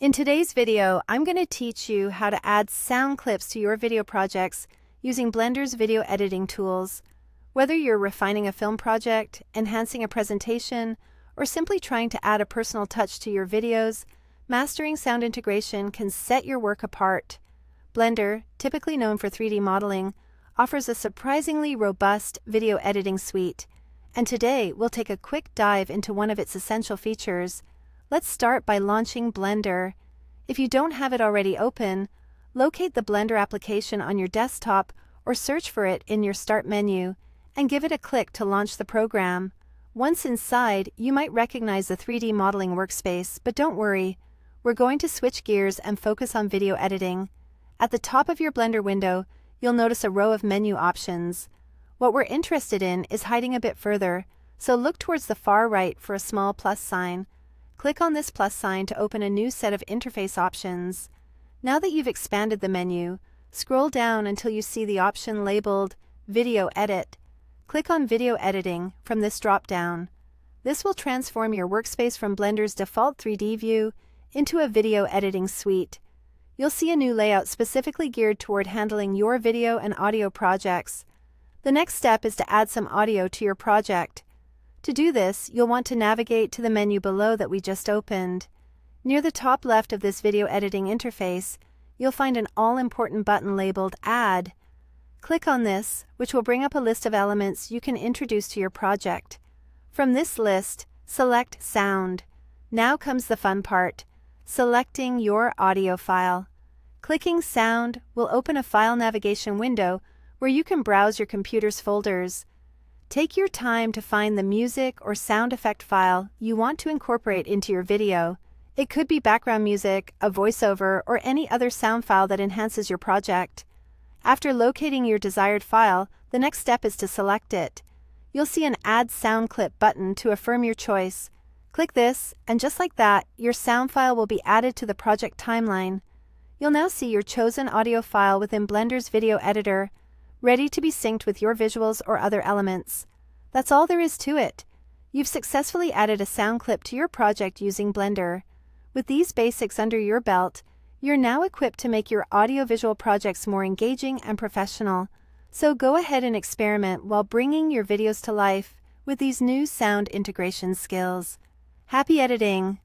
In today's video, I'm going to teach you how to add sound clips to your video projects using Blender's video editing tools. Whether you're refining a film project, enhancing a presentation, or simply trying to add a personal touch to your videos, mastering sound integration can set your work apart. Blender, typically known for 3D modeling, offers a surprisingly robust video editing suite. And today, we'll take a quick dive into one of its essential features. Let's start by launching Blender. If you don't have it already open, locate the Blender application on your desktop or search for it in your Start menu and give it a click to launch the program. Once inside, you might recognize the 3D modeling workspace, but don't worry, we're going to switch gears and focus on video editing. At the top of your Blender window, you'll notice a row of menu options. What we're interested in is hiding a bit further, so look towards the far right for a small plus sign. Click on this plus sign to open a new set of interface options. Now that you've expanded the menu, scroll down until you see the option labeled Video Edit. Click on Video Editing from this drop-down. This will transform your workspace from Blender's default 3D view into a video editing suite. You'll see a new layout specifically geared toward handling your video and audio projects. The next step is to add some audio to your project. To do this, you'll want to navigate to the menu below that we just opened. Near the top left of this video editing interface, you'll find an all-important button labeled Add. Click on this, which will bring up a list of elements you can introduce to your project. From this list, select Sound. Now comes the fun part, selecting your audio file. Clicking Sound will open a file navigation window where you can browse your computer's folders. Take your time to find the music or sound effect file you want to incorporate into your video. It could be background music, a voiceover, or any other sound file that enhances your project. After locating your desired file, the next step is to select it. You'll see an Add Sound Clip button to affirm your choice. Click this, and just like that, your sound file will be added to the project timeline. You'll now see your chosen audio file within Blender's video editor, ready to be synced with your visuals or other elements. That's all there is to it. You've successfully added a sound clip to your project using Blender. With these basics under your belt, you're now equipped to make your audiovisual projects more engaging and professional. So go ahead and experiment while bringing your videos to life with these new sound integration skills. Happy editing!